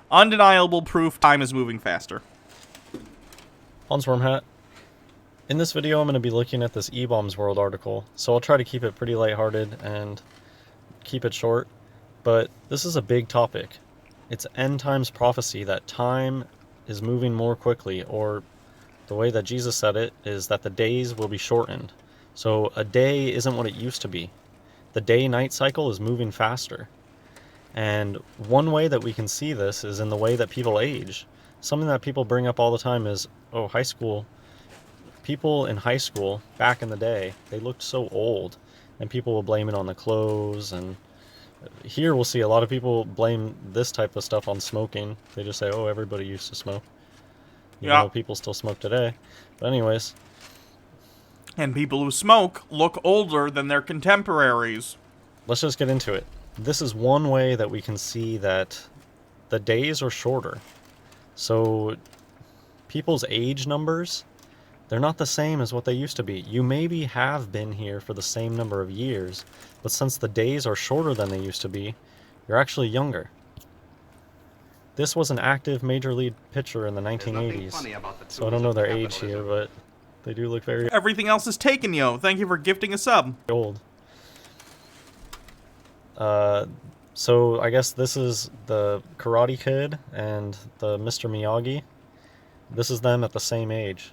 Undeniable proof time is moving faster. Hans Wormhat. In this video I'm going to be looking at this E-Bombs World article, so I'll try to keep it pretty lighthearted and keep it short, but this is a big topic. It's end times prophecy that time is moving more quickly, or the way that Jesus said it is that the days will be shortened. So a day isn't what it used to be. The day-night cycle is moving faster. And one way that we can see this is in the way that people age. Something that people bring up all the time is, oh, high school. People in high school, back in the day, they looked so old. And people will blame it on the clothes. And here we'll see a lot of people blame this type of stuff on smoking. They just say, oh, everybody used to smoke. Even though people still smoke today. But anyways. And people who smoke look older than their contemporaries. Let's just get into it. This is one way that we can see that the days are shorter. So people's age numbers, they're not the same as what they used to be. You maybe have been here for the same number of years, but since the days are shorter than they used to be, you're actually younger. This was an active major league pitcher in the 1980s, so I don't know their age here, but they do look very Everything else is taken, yo. Thank you for gifting a sub. old. So I guess this is the Karate Kid and the Mr. Miyagi. This is them at the same age.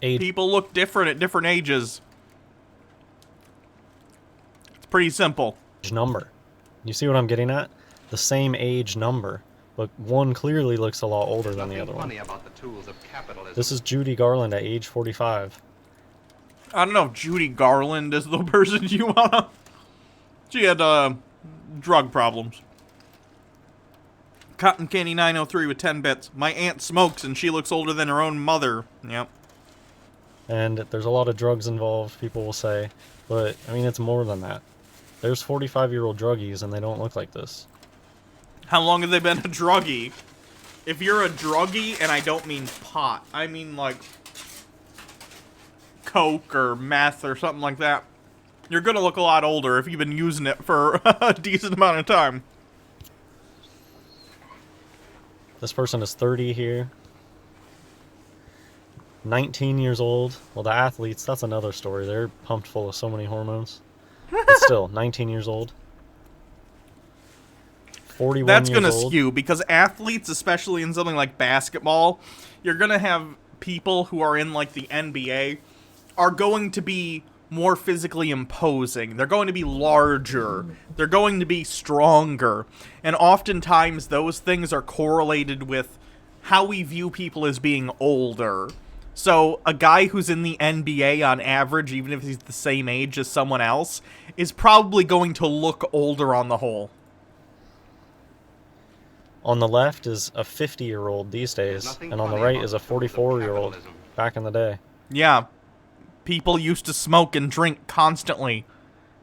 People look different at different ages. It's pretty simple. Number. You see what I'm getting at? The same age number, but one clearly looks a lot older than the other one. This is Judy Garland at age 45. I don't know if Judy Garland is the person you wanna... She had, drug problems. Cotton Candy 903 with 10 bits. My aunt smokes and she looks older than her own mother. Yep. And there's a lot of drugs involved, people will say, but, I mean, it's more than that. There's 45-year-old druggies and they don't look like this. How long have they been a druggie? If you're a druggie, and I don't mean pot, I mean like coke or meth or something like that, you're gonna look a lot older if you've been using it for a decent amount of time. This person is 30 here. 19 years old. Well, the athletes, that's another story. They're pumped full of so many hormones. But still, 19 years old. 41 That's years gonna old. skew, because athletes, especially in something like basketball, you're gonna have people who are in, like, the NBA, are going to be more physically imposing. They're going to be larger. They're going to be stronger. And oftentimes, those things are correlated with how we view people as being older. So, a guy who's in the NBA on average, even if he's the same age as someone else, is probably going to look older on the whole. On the left is a 50-year-old these days, and on the right is a 44-year-old back in the day. Yeah. People used to smoke and drink constantly.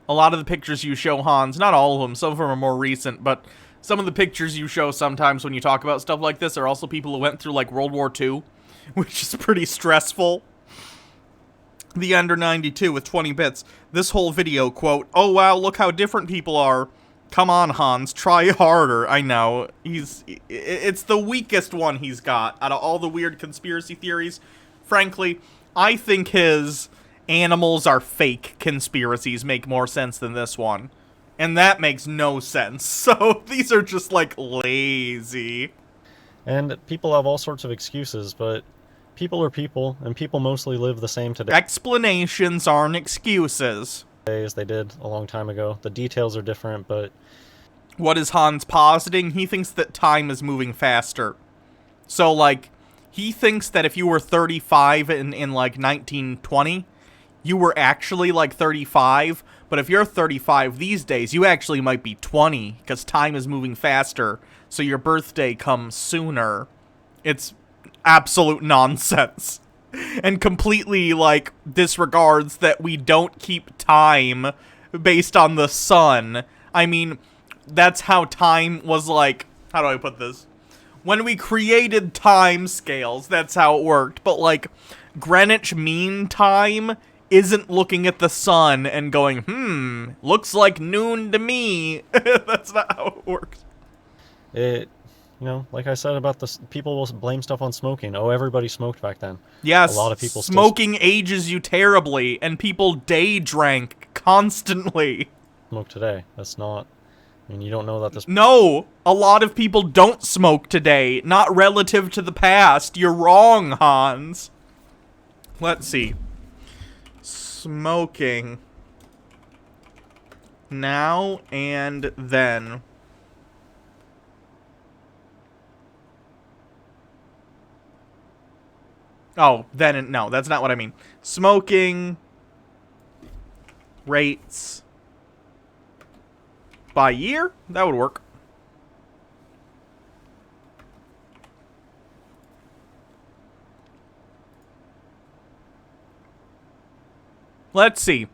A lot of the pictures you show, Hans, not all of them, some of them are more recent, but some of the pictures you show sometimes when you talk about stuff like this are also people who went through, like, World War II, which is pretty stressful. The Under 92 with 20 bits. This whole video, quote, "Oh wow, look how different people are. Come on, Hans, try harder." I know. It's the weakest one he's got out of all the weird conspiracy theories. Frankly, I think his animals are fake conspiracies make more sense than this one. And that makes no sense. So these are just, like, lazy. And people have all sorts of excuses, but people are people, and people mostly live the same today Explanations aren't excuses. as they did a long time ago. The details are different, but... What is Hans positing? He thinks that time is moving faster. So, like, he thinks that if you were 35 in like, 1920, you were actually, like, 35, but if you're 35 these days, you actually might be 20, because time is moving faster, so your birthday comes sooner. It's absolute nonsense. And completely, like, disregards that we don't keep time based on the sun. I mean, that's how time was, like, how do I put this? When we created time scales, that's how it worked. But, like, Greenwich Mean Time isn't looking at the sun and going, looks like noon to me. That's not how it works. It, like I said about this, people will blame stuff on smoking. Oh, everybody smoked back then. A Yes, lot of people smoking ages you terribly, and people day drank constantly. smoke today. That's not. I mean, you don't know that this. No, a lot of people don't smoke today, not relative to the past. You're wrong, Hans. Let's see. Smoking. Now and then. Oh, then and no, that's not what I mean. Smoking rates by year? That would work. Let's see.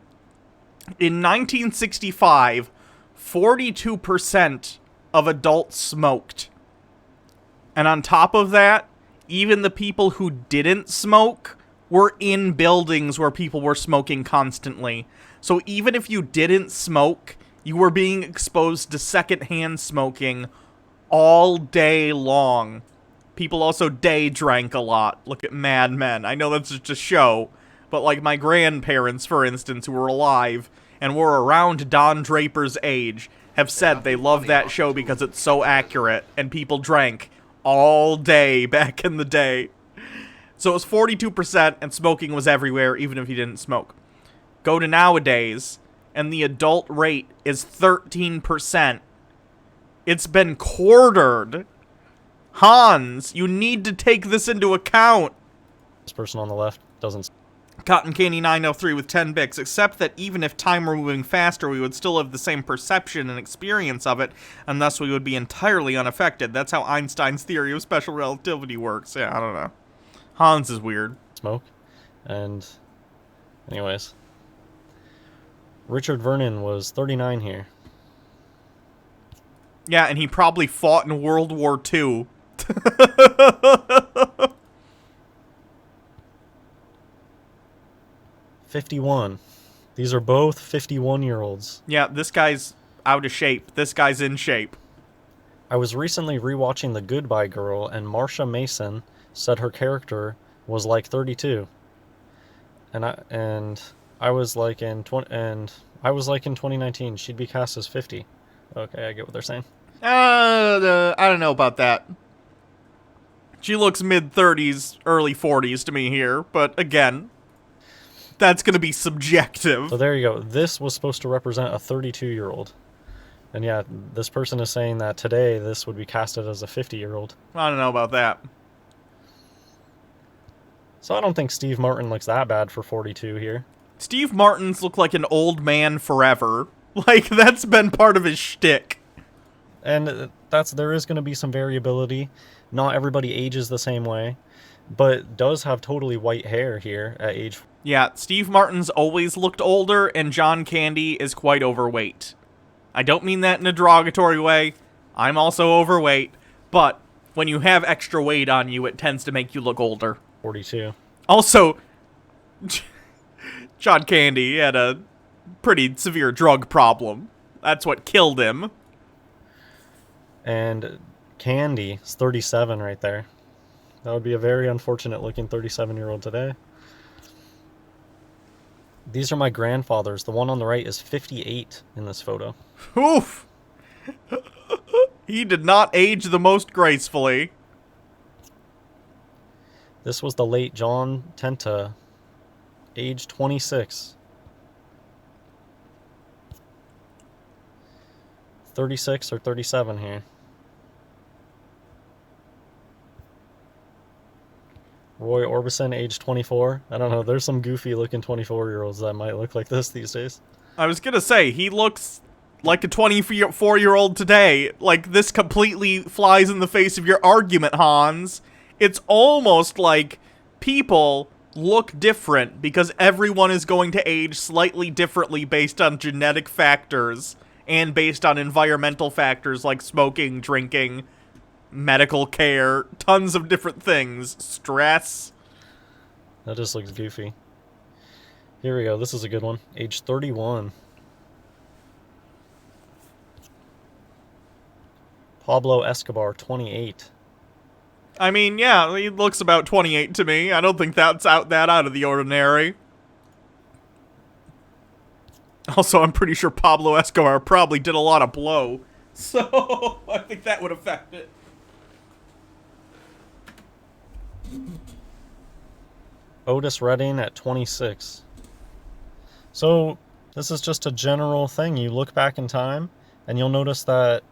In 1965, 42% of adults smoked. And on top of that, even the people who didn't smoke were in buildings where people were smoking constantly. So even if you didn't smoke, you were being exposed to secondhand smoking all day long. People also day drank a lot. Look at Mad Men. I know that's just a show, but like my grandparents, for instance, who were alive and were around Don Draper's age, have said they love that show because it's so accurate, and people drank all day back in the day. So it was 42%, and smoking was everywhere, even if you didn't smoke. Go to nowadays, and the adult rate is 13%. It's been quartered. Hans, you need to take this into account. This person on the left doesn't. Cotton Candy 903 with 10 bits, except that even if time were moving faster, we would still have the same perception and experience of it, and thus we would be entirely unaffected. That's how Einstein's theory of special relativity works. Yeah, I don't know. Hans is weird. Smoke. And anyways. Richard Vernon was 39 here. Yeah, and he probably fought in World War II. 51. These are both 51-year-olds. Yeah, this guy's out of shape. This guy's in shape. I was recently rewatching The Goodbye Girl, and Marsha Mason said her character was like 32. And I was like in 2019 she'd be cast as 50. Okay, I get what they're saying. I don't know about that. She looks mid-30s, early 40s to me here, but again, that's going to be subjective. So there you go. This was supposed to represent a 32-year-old. And yeah, this person is saying that today this would be casted as a 50-year-old. I don't know about that. So I don't think Steve Martin looks that bad for 42 here. Steve Martin's look like an old man forever. Like, that's been part of his shtick. And there is going to be some variability. Not everybody ages the same way, but does have totally white hair here at age. Yeah, Steve Martin's always looked older, and John Candy is quite overweight. I don't mean that in a derogatory way. I'm also overweight, but when you have extra weight on you, it tends to make you look older. 42. Also, John Candy had a pretty severe drug problem. That's what killed him. And Candy is 37 right there. That would be a very unfortunate looking 37-year-old today. These are my grandfathers. The one on the right is 58 in this photo. Oof! He did not age the most gracefully. This was the late John Tenta, age 26. 36 or 37 here. Roy Orbison, age 24. I don't know, there's some goofy looking 24-year-olds that might look like this these days. I was gonna say, he looks like a 24-year-old today. Like, this completely flies in the face of your argument, Hans. It's almost like people look different because everyone is going to age slightly differently based on genetic factors and based on environmental factors like smoking, drinking, medical care, tons of different things. Stress. That just looks goofy. Here we go. This is a good one. Age 31. Pablo Escobar, 28. I mean, yeah, he looks about 28 to me. I don't think that's that out of the ordinary. Also, I'm pretty sure Pablo Escobar probably did a lot of blow, so I think that would affect it. Otis Redding at 26. So, this is just a general thing. You look back in time, and you'll notice that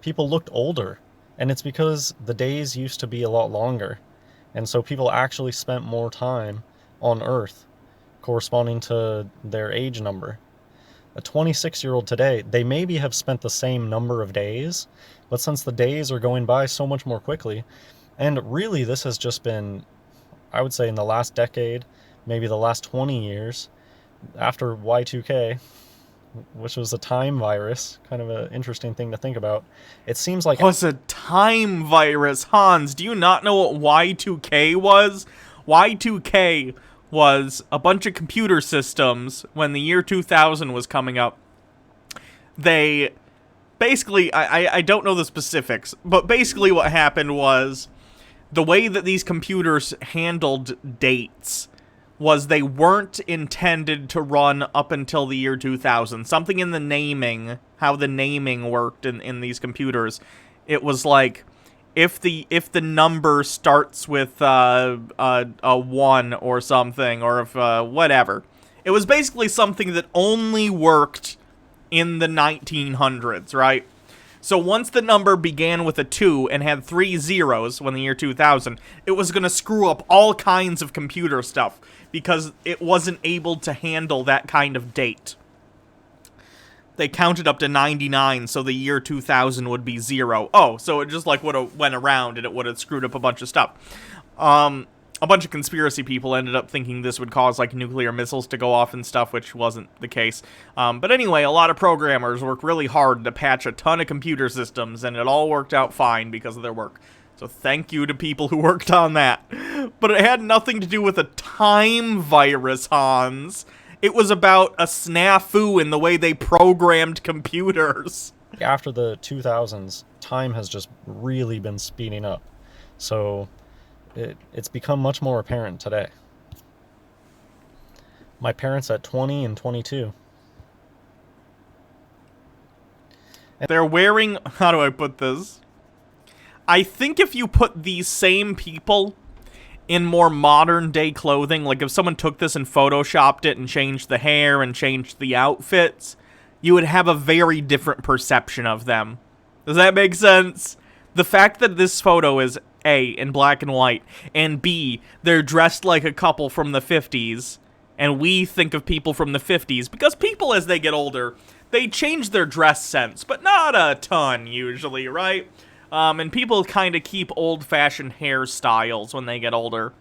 people looked older. And it's because the days used to be a lot longer. And so people actually spent more time on Earth, corresponding to their age number. A 26-year-old today, they maybe have spent the same number of days, but since the days are going by so much more quickly, and really this has just been, I would say in the last decade, maybe the last 20 years, after Y2K, which was a time virus, kind of an interesting thing to think about. It seems like... Was a time virus. Hans, do you not know what Y2K was? Y2K was a bunch of computer systems when the year 2000 was coming up. They basically, I don't know the specifics, but basically what happened was the way that these computers handled dates was they weren't intended to run up until the year 2000. Something in the naming, how the naming worked in these computers, it was like, if the number starts with a 1 or something, or if whatever. It was basically something that only worked in the 1900s, right? So once the number began with a 2 and had 3 zeros when the year 2000, it was going to screw up all kinds of computer stuff because it wasn't able to handle that kind of date. They counted up to 99, so the year 2000 would be 0. Oh, so it just like would have went around and it would have screwed up a bunch of stuff. A bunch of conspiracy people ended up thinking this would cause like nuclear missiles to go off and stuff, which wasn't the case. But anyway, a lot of programmers worked really hard to patch a ton of computer systems, and it all worked out fine because of their work. So thank you to people who worked on that. But it had nothing to do with a time virus, Hans. It was about a snafu in the way they programmed computers. After the 2000s, time has just really been speeding up. So it's become much more apparent today. My parents at 20 and 22. They're wearing... How do I put this? I think if you put these same people in more modern day clothing, like if someone took this and photoshopped it and changed the hair and changed the outfits, you would have a very different perception of them. Does that make sense? The fact that this photo is A, in black and white, and B, they're dressed like a couple from the 50s, and we think of people from the 50s, because people as they get older, they change their dress sense, but not a ton usually, right? And people kind of keep old-fashioned hairstyles when they get older.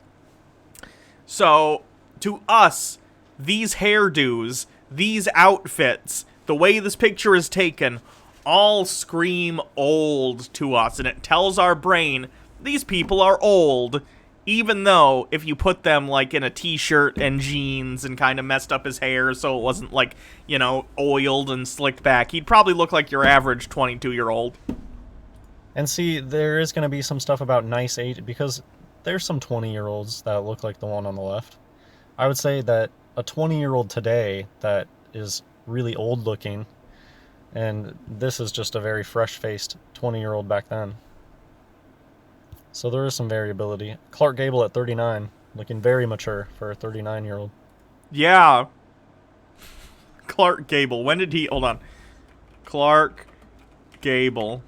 So, to us, these hairdos, these outfits, the way this picture is taken, all scream old to us, and it tells our brain, these people are old, even though if you put them, like, in a t-shirt and jeans and kind of messed up his hair so it wasn't, like, you know, oiled and slicked back, he'd probably look like your average 22-year-old. And see, there is going to be some stuff about nice age, because there's some 20-year-olds that look like the one on the left. I would say that a 20-year-old today that is really old-looking, and this is just a very fresh-faced 20-year-old back then. So there is some variability. Clark Gable at 39, looking very mature for a 39-year-old. Yeah. Clark Gable. When did he... Hold on. Clark Gable.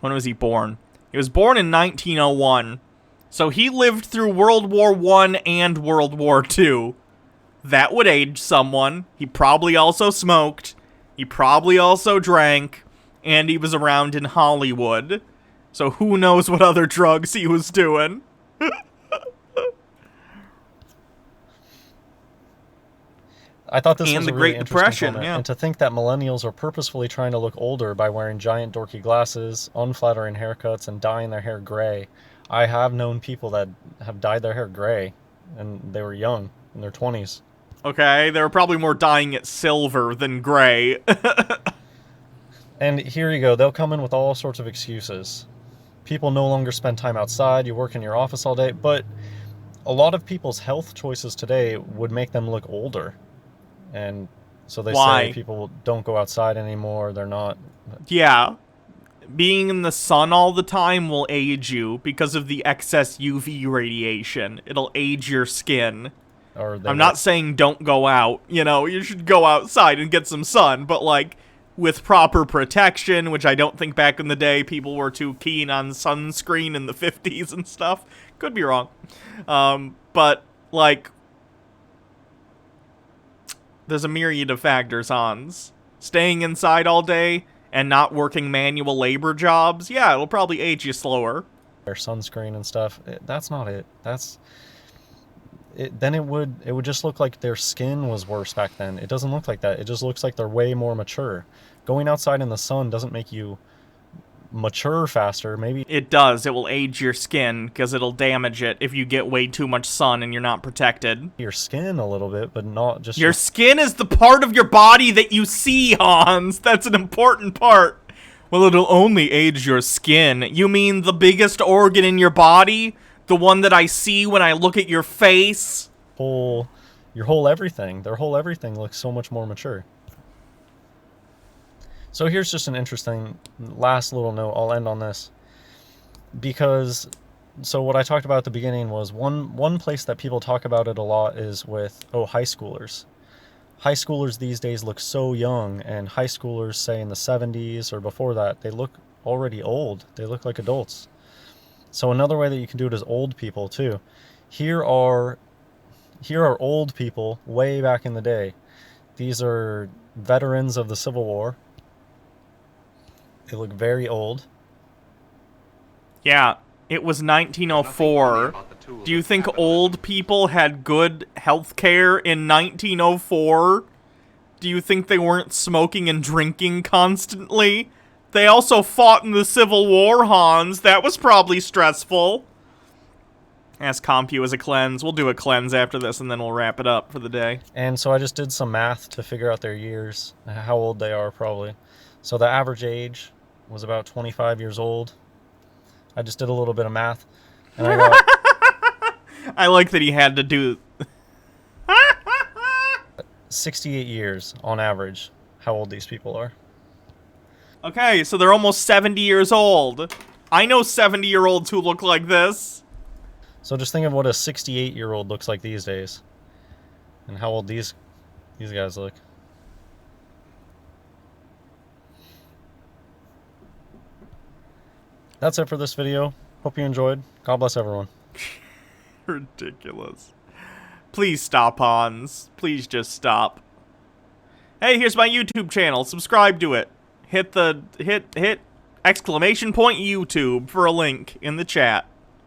When was he born? He was born in 1901. So he lived through World War I and World War II. That would age someone. He probably also smoked. He probably also drank. And he was around in Hollywood. So who knows what other drugs he was doing. I thought this and was the a really Great interesting Depression, comment. yeah. And to think that millennials are purposefully trying to look older by wearing giant dorky glasses, unflattering haircuts, and dyeing their hair gray. I have known people that have dyed their hair gray, and they were young. in their 20s. Okay, they were probably more dying at silver than gray. And here you go, they'll come in with all sorts of excuses. People no longer spend time outside, you work in your office all day, but a lot of people's health choices today would make them look older. And so they say people don't go outside anymore, they're not... Yeah. Being in the sun all the time will age you because of the excess UV radiation. It'll age your skin. I'm not saying don't go out, you know, you should go outside and get some sun, but like, with proper protection, which I don't think back in the day people were too keen on sunscreen in the 50s and stuff. Could be wrong. But, like, there's a myriad of factors, Hans. Staying inside all day and not working manual labor jobs, yeah, it'll probably age you slower. Their sunscreen and stuff, that's not it. Then it would just look like their skin was worse back then. It doesn't look like that. It just looks like they're way more mature. Going outside in the sun doesn't make you mature faster. Maybe it does. It will age your skin because it'll damage it if you get way too much sun and you're not protected. Your skin a little bit, but not just your skin is the part of your body that you see, Hans. That's an important part. Well, it'll only age your skin. You mean the biggest organ in your body? The one that I see when I look at your face? Your whole everything. Their whole everything looks so much more mature. So here's just an interesting last little note. I'll end on this. Because, so what I talked about at the beginning was one place that people talk about it a lot is with, high schoolers. High schoolers these days look so young, and high schoolers, say in the 70s or before that, they look already old. They look like adults. So another way that you can do it is old people too. Here are old people way back in the day. These are veterans of the Civil War. They look very old. Yeah, it was 1904. Do you think old people had good health care in 1904? Do you think they weren't smoking and drinking constantly? They also fought in the Civil War, Hans. That was probably stressful. Ask CompU as a cleanse. We'll do a cleanse after this, and then we'll wrap it up for the day. And so I just did some math to figure out their years, how old they are, probably. So the average age was about 25 years old. I just did a little bit of math, and I got... I like that he had to do... 68 years, on average, how old these people are. Okay, so they're almost 70 years old. I know 70-year-olds who look like this. So just think of what a 68-year-old looks like these days. And how old these guys look. That's it for this video. Hope you enjoyed. God bless everyone. Ridiculous. Please stop, Hans. Please just stop. Hey, here's my YouTube channel. Subscribe to it. Hit exclamation point YouTube for a link in the chat.